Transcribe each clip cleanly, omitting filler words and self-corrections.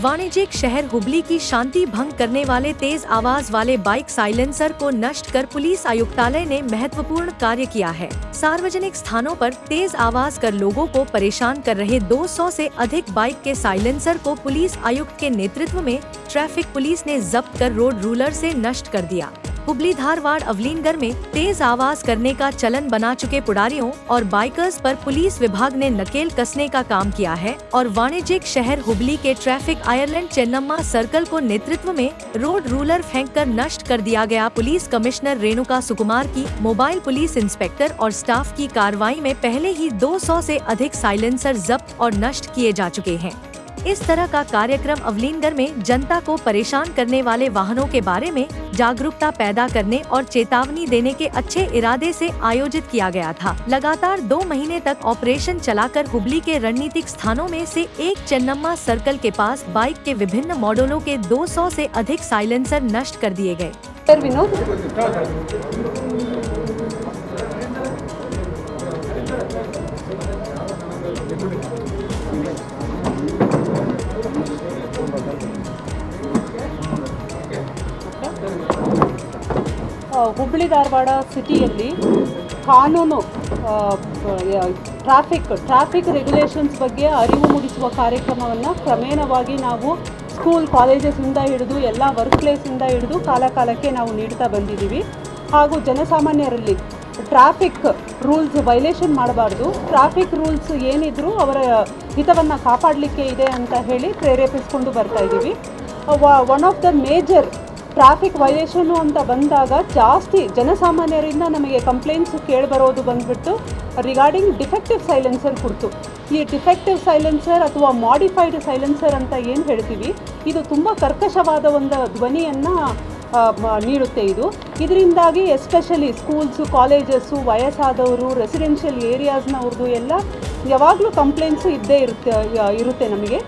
वाणिज्यिक शहर हुबली की शांति भंग करने वाले तेज आवाज वाले बाइक साइलेंसर को नष्ट कर पुलिस आयुक्तालय ने महत्वपूर्ण कार्य किया है। सार्वजनिक स्थानों पर तेज आवाज कर लोगों को परेशान कर रहे 200 से अधिक बाइक के साइलेंसर को पुलिस आयुक्त के नेतृत्व में ट्रैफिक पुलिस ने जब्त कर रोड रूलर से नष्ट कर दिया। हुबली धारवाड़ अवलीनगर में तेज आवाज करने का चलन बना चुके पुडारियों और बाइकर्स पर पुलिस विभाग ने नकेल कसने का काम किया है और वाणिज्यिक शहर हुबली के ट्रैफिक आयरलैंड चेन्नम्मा सर्कल को नेतृत्व में रोड रूलर फेंककर नष्ट कर दिया गया। पुलिस कमिश्नर रेणुका सुकुमार की मोबाइल पुलिस इंस्पेक्टर और स्टाफ की कार्रवाई में पहले ही 200 से अधिक साइलेंसर जब्त और नष्ट किए जा चुके हैं। इस तरह का कार्यक्रम अवलीनगर में जनता को परेशान करने वाले वाहनों के बारे में जागरूकता पैदा करने और चेतावनी देने के अच्छे इरादे से आयोजित किया गया था। लगातार 2 महीने तक ऑपरेशन चलाकर हुबली के रणनीतिक स्थानों में से एक चेन्नम्मा सर्कल के पास बाइक के विभिन्न मॉडलों के 200 से अधिक साइलेंसर नष्ट कर दिए गए। ಹುಬ್ಬಳ್ಳಿ ಧಾರವಾಡ ಸಿಟಿಯಲ್ಲಿ ಕಾನೂನು ಟ್ರಾಫಿಕ್ ರೆಗ್ಯುಲೇಷನ್ಸ್ ಬಗ್ಗೆ ಅರಿವು ಮೂಡಿಸುವ ಕಾರ್ಯಕ್ರಮವನ್ನು ಕ್ರಮೇಣವಾಗಿ ನಾವು ಸ್ಕೂಲ್ ಕಾಲೇಜಸ್ಸಿಂದ ಹಿಡಿದು ಎಲ್ಲ ವರ್ಕ್ ಪ್ಲೇಸಿಂದ ಹಿಡಿದು ಕಾಲಕ್ಕೆ ನಾವು ನೀಡ್ತಾ ಬಂದಿದ್ದೀವಿ. ಹಾಗೂ ಜನಸಾಮಾನ್ಯರಲ್ಲಿ ಟ್ರಾಫಿಕ್ ರೂಲ್ಸ್ ವೈಲೇಷನ್ ಮಾಡಬಾರ್ದು, ಟ್ರಾಫಿಕ್ ರೂಲ್ಸ್ ಏನಿದ್ರು ಅವರ ಹಿತವನ್ನು ಕಾಪಾಡಲಿಕ್ಕೆ ಇದೆ ಅಂತ ಹೇಳಿ ಪ್ರೇರೇಪಿಸಿಕೊಂಡು ಬರ್ತಾ ಇದ್ದೀವಿ. One of the major traffic violation ಅಂತ ಬಂದಾಗ ಜಾಸ್ತಿ ಜನಸಾಮಾನ್ಯರಿಂದ ನಮಗೆ ಕಂಪ್ಲೇಂಟ್ಸ್ ಕೇಳಿಬರೋದು ಬಂದುಬಿಟ್ಟು ರಿಗಾರ್ಡಿಂಗ್ ಡಿಫೆಕ್ಟಿವ್ ಸೈಲೆನ್ಸರ್ ಕುರಿತು. ಈ ಡಿಫೆಕ್ಟಿವ್ ಸೈಲೆನ್ಸರ್ ಅಥವಾ ಮಾಡಿಫೈಡ್ ಸೈಲೆನ್ಸರ್ ಅಂತ ಏನು ಹೇಳ್ತೀವಿ, ಇದು ತುಂಬ ಕರ್ಕಶವಾದ ಒಂದು ಧ್ವನಿಯನ್ನು ನೀಡುತ್ತೆ. ಇದರಿಂದಾಗಿ ಎಸ್ಪೆಷಲಿ ಸ್ಕೂಲ್ಸು, ಕಾಲೇಜಸ್ಸು, ವಯಸ್ಸಾದವರು, ರೆಸಿಡೆನ್ಷಿಯಲ್ ಏರಿಯಾಸ್ನವ್ರದ್ದು ಎಲ್ಲ ಯಾವಾಗಲೂ ಕಂಪ್ಲೇಂಟ್ಸು ಇದ್ದೇ ಇರುತ್ತೆ ನಮಗೆ.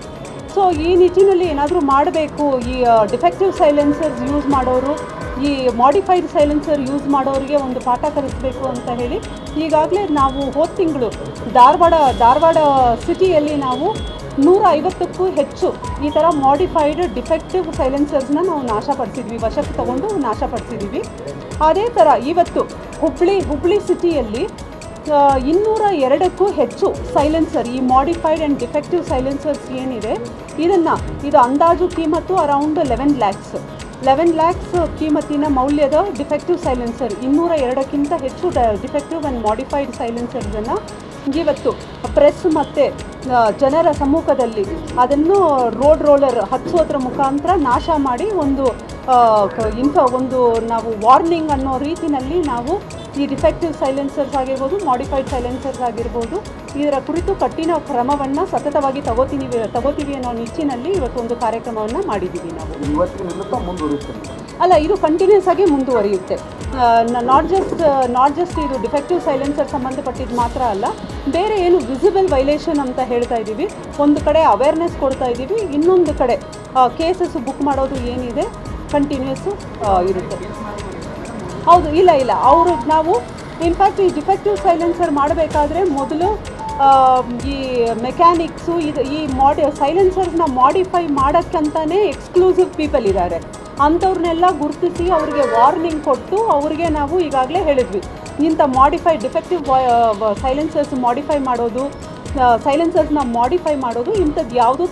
ಸೊ ಈ ನಿಟ್ಟಿನಲ್ಲಿ ಏನಾದರೂ ಮಾಡಬೇಕು, ಈ ಡಿಫೆಕ್ಟಿವ್ ಸೈಲೆನ್ಸರ್ಸ್ ಯೂಸ್ ಮಾಡೋರು, ಈ ಮಾಡಿಫೈಡ್ ಸೈಲೆನ್ಸರ್ ಯೂಸ್ ಮಾಡೋರಿಗೆ ಒಂದು ಪಾಠ ಕಲಿಸಬೇಕು ಅಂತ ಹೇಳಿ ಈಗಾಗಲೇ ನಾವು ಹೋದ ತಿಂಗಳು ಧಾರವಾಡ ಸಿಟಿಯಲ್ಲಿ ನಾವು 150ಕ್ಕೂ ಹೆಚ್ಚು ಈ ಥರ ಮಾಡಿಫೈಡ್ ಡಿಫೆಕ್ಟಿವ್ ಸೈಲೆನ್ಸರ್ಸ್ನ ನಾವು ನಾಶಪಡಿಸಿದ್ವಿ, ವಶಕ್ಕೆ ತಗೊಂಡು ನಾಶಪಡಿಸಿದ್ದೀವಿ. ಅದೇ ಥರ ಇವತ್ತು ಹುಬ್ಳಿ ಸಿಟಿಯಲ್ಲಿ 202ಕ್ಕೂ ಹೆಚ್ಚು ಸೈಲೆನ್ಸರ್, ಈ ಮಾಡಿಫೈಡ್ ಆ್ಯಂಡ್ ಡಿಫೆಕ್ಟಿವ್ ಸೈಲೆನ್ಸರ್ಸ್ ಏನಿದೆ ಇದು ಅಂದಾಜು ಕೀಮತ್ತು ಅರೌಂಡ್ 11 ಲ್ಯಾಕ್ಸ್ ಕೀಮತ್ತಿನ ಮೌಲ್ಯದ ಡಿಫೆಕ್ಟಿವ್ ಸೈಲೆನ್ಸರ್, 202ಕ್ಕಿಂತ ಹೆಚ್ಚು ಡಿಫೆಕ್ಟಿವ್ ಆ್ಯಂಡ್ ಮಾಡಿಫೈಡ್ ಸೈಲೆನ್ಸರ್ಸನ್ನು ಇವತ್ತು ಪ್ರೆಸ್ ಮತ್ತು ಜನರ ಸಮ್ಮುಖದಲ್ಲಿ ಅದನ್ನು ರೋಡ್ ರೋಲರ್ ಹಚ್ಚೋದ್ರ ಮುಖಾಂತರ ನಾಶ ಮಾಡಿ ಒಂದು ನಾವು ವಾರ್ನಿಂಗ್ ಅನ್ನೋ ರೀತಿಯಲ್ಲಿ ನಾವು ಈ ಡಿಫೆಕ್ಟಿವ್ ಸೈಲೆನ್ಸರ್ಸ್ ಆಗಿರ್ಬೋದು, ಮಾಡಿಫೈಡ್ ಸೈಲೆನ್ಸರ್ಸ್ ಆಗಿರ್ಬೋದು, ಇದರ ಕುರಿತು ಕಠಿಣ ಕ್ರಮವನ್ನು ಸತತವಾಗಿ ತಗೋತೀವಿ ಅನ್ನೋ ನಿಟ್ಟಿನಲ್ಲಿ ಇವತ್ತೊಂದು ಕಾರ್ಯಕ್ರಮವನ್ನು ಮಾಡಿದ್ದೀವಿ ನಾವು. ಅಲ್ಲ, ಇದು ಕಂಟಿನ್ಯೂಸ್ ಆಗಿ ಮುಂದುವರಿಯುತ್ತೆ. ನಾಟ್ ಜಸ್ಟ್ ಇದು ಡಿಫೆಕ್ಟಿವ್ ಸೈಲೆನ್ಸರ್ ಸಂಬಂಧಪಟ್ಟಿದ್ದು ಮಾತ್ರ ಅಲ್ಲ, ಬೇರೆ ಏನು ವಿಸಿಬಲ್ ವೈಲೇಷನ್ ಅಂತ ಹೇಳ್ತಾ ಇದ್ದೀವಿ, ಒಂದು ಕಡೆ ಅವೇರ್ನೆಸ್ ಕೊಡ್ತಾ ಇದ್ದೀವಿ, ಇನ್ನೊಂದು ಕಡೆ ಕೇಸಸ್ ಬುಕ್ ಮಾಡೋದು ಏನಿದೆ ಕಂಟಿನ್ಯೂಸ್ ಇರುತ್ತೆ. ಹೌದು, ಇಲ್ಲ ನಾವು ಇನ್ಫ್ಯಾಕ್ಟ್ ಈ ಡಿಫೆಕ್ಟಿವ್ ಸೈಲೆನ್ಸರ್ ಮಾಡಬೇಕಾದ್ರೆ ಮೊದಲು ಈ ಮೆಕ್ಯಾನಿಕ್ಸು ಈ ಸೈಲೆನ್ಸರ್ಸ್ನ ಮಾಡಿಫೈ ಮಾಡೋಕ್ಕಂತಲೇ ಎಕ್ಸ್ಕ್ಲೂಸಿವ್ ಪೀಪಲ್ ಇದ್ದಾರೆ, ಅಂಥವ್ರನ್ನೆಲ್ಲ ಗುರುತಿಸಿ ಅವರಿಗೆ ವಾರ್ನಿಂಗ್ ಕೊಟ್ಟು ಅವರಿಗೆ ನಾವು ಈಗಾಗಲೇ ಹೇಳಿದ್ವಿ, ಇಂಥ ಡಿಫೆಕ್ಟಿವ್ ಸೈಲೆನ್ಸರ್ಸ್ ಸೈಲೆನ್ಸರ್ಸ್ನ ಮಾಡಿಫೈ ಮಾಡೋದು ಇಂಥದ್ದು ಯಾವುದೂ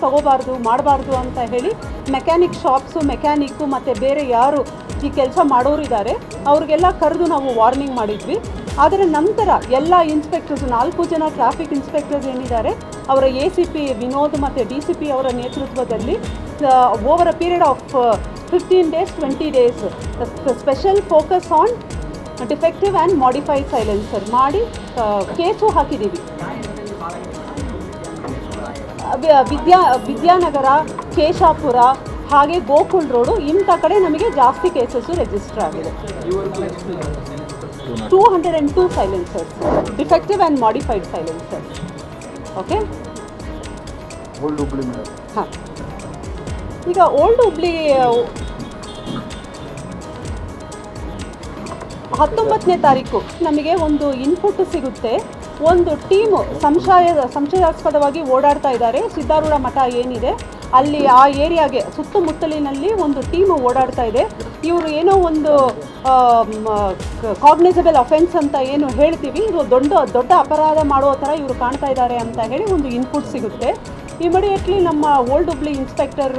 ಮಾಡಬಾರ್ದು ಅಂತ ಹೇಳಿ ಮೆಕ್ಯಾನಿಕ್ಕು ಮತ್ತು ಬೇರೆ ಯಾರು ಈ ಕೆಲಸ ಮಾಡೋರು ಇದ್ದಾರೆ ಅವ್ರಿಗೆಲ್ಲ ಕರೆದು ನಾವು ವಾರ್ನಿಂಗ್ ಮಾಡಿದ್ವಿ. ಅದರ ನಂತರ ಎಲ್ಲ ಇನ್ಸ್ಪೆಕ್ಟರ್ಸ್ 4 ಜನ ಟ್ರಾಫಿಕ್ ಇನ್ಸ್ಪೆಕ್ಟರ್ಸ್ ಏನಿದ್ದಾರೆ ಅವರ ACP ವಿನೋದ್ ಮತ್ತು DCP ಅವರ ನೇತೃತ್ವದಲ್ಲಿ over a period of 15 days 20 days special focus on defective and modified silencer ಮಾಡಿ ಕೇಸು ಹಾಕಿದ್ದೀವಿ. ವಿದ್ಯಾನಗರ, ಕೇಶಾಪುರ, ಹಾಗೆ ಗೋಕುಲ್ ರೋಡು ಇಂಥ ಕಡೆ ನಮಗೆ ಜಾಸ್ತಿ ಕೇಸಸ್ಸು ರಿಜಿಸ್ಟರ್ ಆಗಿದೆ. 202 ಸೈಲೆನ್ಸರ್ಸ್, ಡಿಫೆಕ್ಟಿವ್ ಆ್ಯಂಡ್ ಮಾಡಿಫೈಡ್ ಸೈಲೆನ್ಸರ್ಸ್. ಓಕೆ, ಹಾಂ, ಈಗ ಓಲ್ಡ್ ಹುಬ್ಳಿ 19ನೇ ತಾರೀಕು ನಮಗೆ ಒಂದು ಇನ್ಪುಟ್ ಸಿಗುತ್ತೆ. ಒಂದು ಟೀಮು ಸಂಶಯಾಸ್ಪದವಾಗಿ ಓಡಾಡ್ತಾ ಇದ್ದಾರೆ. ಸಿದ್ಧಾರೂಢ ಮಠ ಏನಿದೆ ಅಲ್ಲಿ ಆ ಏರಿಯಾಗೆ ಸುತ್ತಮುತ್ತಲಿನಲ್ಲಿ ಒಂದು ಟೀಮ್ ಓಡಾಡ್ತಾ ಇದೆ. ಇವರು ಏನೋ ಒಂದು ಕಾಗ್ನಿಸಬಲ್ ಅಫೆನ್ಸ್ ಅಂತ ಏನು ಹೇಳ್ತೀವಿ, ಇದು ದೊಡ್ಡ ಅಪರಾಧ ಮಾಡೋ ಥರ ಇವರು ಕಾಣ್ತಾ ಇದ್ದಾರೆ ಅಂತ ಹೇಳಿ ಒಂದು ಇನ್ಪುಟ್ ಸಿಗುತ್ತೆ. ಇಮಿಡಿಯೇಟ್ಲಿ ನಮ್ಮ ಓಲ್ಡ್ ಹುಬ್ಳಿ ಇನ್ಸ್ಪೆಕ್ಟರ್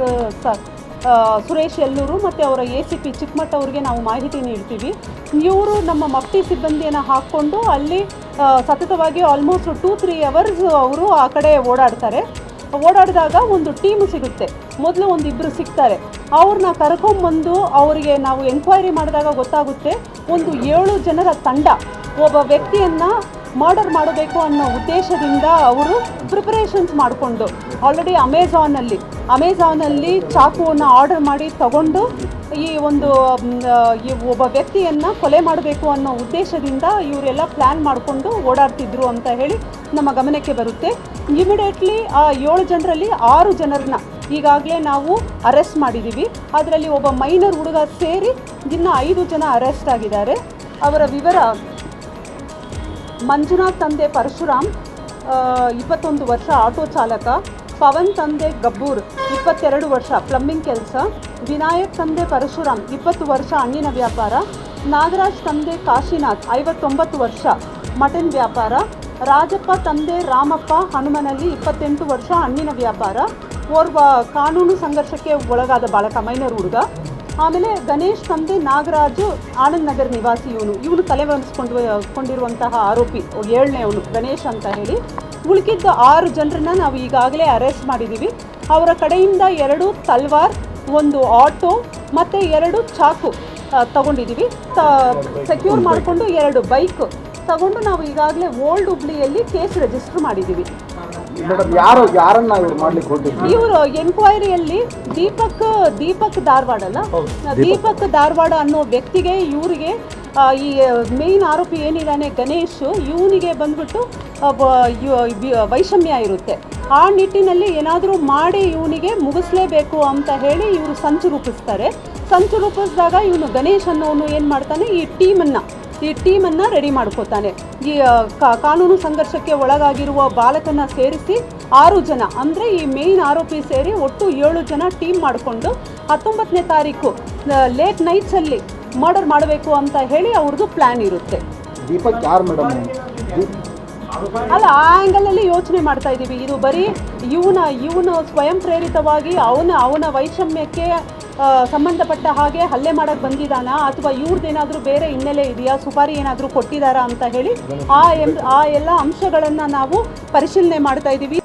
ಸುರೇಶ್ ಯಲ್ಲೂರು ಮತ್ತು ಅವರ ACP ಚಿಕ್ಕಮಠ ಅವ್ರಿಗೆ ನಾವು ಮಾಹಿತಿ ನೀಡ್ತೀವಿ. ಇವರು ನಮ್ಮ ಮಫ್ಟಿ ಸಿಬ್ಬಂದಿಯನ್ನು ಹಾಕ್ಕೊಂಡು ಅಲ್ಲಿ ಸತತವಾಗಿ ಆಲ್ಮೋಸ್ಟ್ 2-3 ಅವರ್ಸ್ ಅವರು ಆ ಕಡೆ ಓಡಾಡಿದಾಗ ಒಂದು ಟೀಮ್ ಸಿಗುತ್ತೆ. ಮೊದಲು ಒಂದಿಬ್ಬರು ಸಿಗ್ತಾರೆ, ಅವ್ರನ್ನ ಕರ್ಕೊಂಬಂದು ಅವರಿಗೆ ನಾವು ಎಂಕ್ವೈರಿ ಮಾಡಿದಾಗ ಗೊತ್ತಾಗುತ್ತೆ ಒಂದು 7 ಜನರ ತಂಡ ಒಬ್ಬ ವ್ಯಕ್ತಿಯನ್ನು ಮರ್ಡರ್ ಮಾಡಬೇಕು ಅನ್ನೋ ಉದ್ದೇಶದಿಂದ ಅವರು ಪ್ರಿಪರೇಷನ್ಸ್ ಮಾಡಿಕೊಂಡು ಆಲ್ರೆಡಿ ಅಮೆಝಾನಲ್ಲಿ ಚಾಕುವನ್ನು ಆರ್ಡರ್ ಮಾಡಿ ತಗೊಂಡು ಈ ಒಬ್ಬ ವ್ಯಕ್ತಿಯನ್ನು ಕೊಲೆ ಮಾಡಬೇಕು ಅನ್ನೋ ಉದ್ದೇಶದಿಂದ ಇವರೆಲ್ಲ ಪ್ಲ್ಯಾನ್ ಮಾಡಿಕೊಂಡು ಓಡಾಡ್ತಿದ್ರು ಅಂತ ಹೇಳಿ ನಮ್ಮ ಗಮನಕ್ಕೆ ಬರುತ್ತೆ. ಇಮಿಡಿಯೇಟ್ಲಿ ಆ 7 ಜನರಲ್ಲಿ 6 ಜನರನ್ನ ಈಗಾಗಲೇ ನಾವು ಅರೆಸ್ಟ್ ಮಾಡಿದ್ದೀವಿ. ಅದರಲ್ಲಿ ಒಬ್ಬ ಮೈನರ್ ಹುಡುಗ ಸೇರಿ ಇನ್ನು 5 ಜನ ಅರೆಸ್ಟ್ ಆಗಿದ್ದಾರೆ. ಅವರ ವಿವರ: ಮಂಜುನಾಥ್ ತಂದೆ ಪರಶುರಾಮ್ 21 ವರ್ಷ ಆಟೋ ಚಾಲಕ, ಪವನ್ ತಂದೆ ಗಬ್ಬೂರ್ 22 ವರ್ಷ ಪ್ಲಂಬಿಂಗ್ ಕೆಲಸ, ವಿನಾಯಕ್ ತಂದೆ ಪರಶುರಾಮ್ 20 ವರ್ಷ ಹಣ್ಣಿನ ವ್ಯಾಪಾರ, ನಾಗರಾಜ್ ತಂದೆ ಕಾಶಿನಾಥ್ 59 ವರ್ಷ ಮಟನ್ ವ್ಯಾಪಾರ, ರಾಜಪ್ಪ ತಂದೆ ರಾಮಪ್ಪ ಹನುಮನಲ್ಲಿ 28 ವರ್ಷ ಹಣ್ಣಿನ ವ್ಯಾಪಾರ, ಓರ್ವ ಕಾನೂನು ಸಂಘರ್ಷಕ್ಕೆ ಒಳಗಾದ ಬಾಲಕ ಮೈನರ್ ಹುಡುಗ. ಆಮೇಲೆ ಗಣೇಶ್ ತಂದೆ ನಾಗರಾಜು ಆನಂದ್ ನಗರ್ ನಿವಾಸಿ, ಇವನು ಕೊಂಡಿರುವಂತಹ ಆರೋಪಿ 7ನೇವನು ಗಣೇಶ್ ಅಂತ ಹೇಳಿ. ಉಳಿಕಿದ್ದ 6 ಜನರನ್ನ ನಾವು ಈಗಾಗಲೇ ಅರೆಸ್ಟ್ ಮಾಡಿದ್ದೀವಿ. ಅವರ ಕಡೆಯಿಂದ 2 ತಲ್ವಾರ್, 1 ಆಟೋ ಮತ್ತು 2 ಚಾಕು ತಗೊಂಡಿದ್ದೀವಿ. ಸೆಕ್ಯೂರ್ ಮಾಡಿಕೊಂಡು 2 ಬೈಕ್ ತಗೊಂಡು ನಾವು ಈಗಾಗಲೇ ಓಲ್ಡ್ ಹುಬ್ಳಿಯಲ್ಲಿ ಕೇಸ್ ರಿಜಿಸ್ಟರ್ ಮಾಡಿದ್ದೀವಿ. ಇವರು ಎನ್ಕ್ವೈರಿಯಲ್ಲಿ ದೀಪಕ್ ಧಾರವಾಡ ದೀಪಕ್ ಧಾರವಾಡ ಅನ್ನೋ ವ್ಯಕ್ತಿಗೆ, ಇವರಿಗೆ ಈ ಮೇನ್ ಆರೋಪಿ ಏನಿದ್ದಾನೆ ಗಣೇಶ್, ಇವನಿಗೆ ಬಂದ್ಬಿಟ್ಟು ವೈಷಮ್ಯ ಇರುತ್ತೆ. ಆ ನಿಟ್ಟಿನಲ್ಲಿ ಏನಾದರೂ ಮಾಡಿ ಇವನಿಗೆ ಮುಗಿಸ್ಲೇಬೇಕು ಅಂತ ಹೇಳಿ ಇವರು ಸಂಚು ರೂಪಿಸಿದಾಗ ಇವನು ಗಣೇಶ್ ಅನ್ನೋನು ಏನು ಮಾಡ್ತಾನೆ, ಈ ಟೀಮನ್ನು ರೆಡಿ ಮಾಡ್ಕೋತಾನೆ. ಈ ಕಾನೂನು ಸಂಘರ್ಷಕ್ಕೆ ಒಳಗಾಗಿರುವ ಬಾಲಕನ ಸೇರಿಸಿ 6 ಜನ, ಅಂದರೆ ಈ ಮೇನ್ ಆರೋಪಿ ಸೇರಿ ಒಟ್ಟು 7 ಜನ ಟೀಮ್ ಮಾಡಿಕೊಂಡು 19ನೇ ತಾರೀಕು ಲೇಟ್ ನೈಟ್ಸಲ್ಲಿ ಮರ್ಡರ್ ಮಾಡಬೇಕು ಅಂತ ಹೇಳಿ ಅವ್ರದ್ದು ಪ್ಲ್ಯಾನ್ ಇರುತ್ತೆ. ದೀಪಕ್ ಯಾರು ಮೇಡಮ್? ಅಲ್ಲ, ಆ ಆ್ಯಂಗಲಲ್ಲಿ ಯೋಚನೆ ಮಾಡ್ತಾ ಇದ್ದೀವಿ. ಇದು ಬರೀ ಇವನು ಸ್ವಯಂ ಪ್ರೇರಿತವಾಗಿ ಅವನ ವೈಷಮ್ಯಕ್ಕೆ ಸಂಬಂಧಪಟ್ಟ ಹಾಗೆ ಹಲ್ಲೆ ಮಾಡೋಕ್ಕೆ ಬಂದಿದ್ದಾನಾ, ಅಥವಾ ಇವ್ರದ್ದೇನಾದರೂ ಬೇರೆ ಹಿನ್ನೆಲೆ ಇದೆಯಾ, ಸುಪಾರಿ ಏನಾದರೂ ಕೊಟ್ಟಿದ್ದಾರಾ ಅಂತ ಹೇಳಿ ಆ ಎಲ್ಲ ಅಂಶಗಳನ್ನು ನಾವು ಪರಿಶೀಲನೆ ಮಾಡ್ತಾ ಇದ್ದೀವಿ.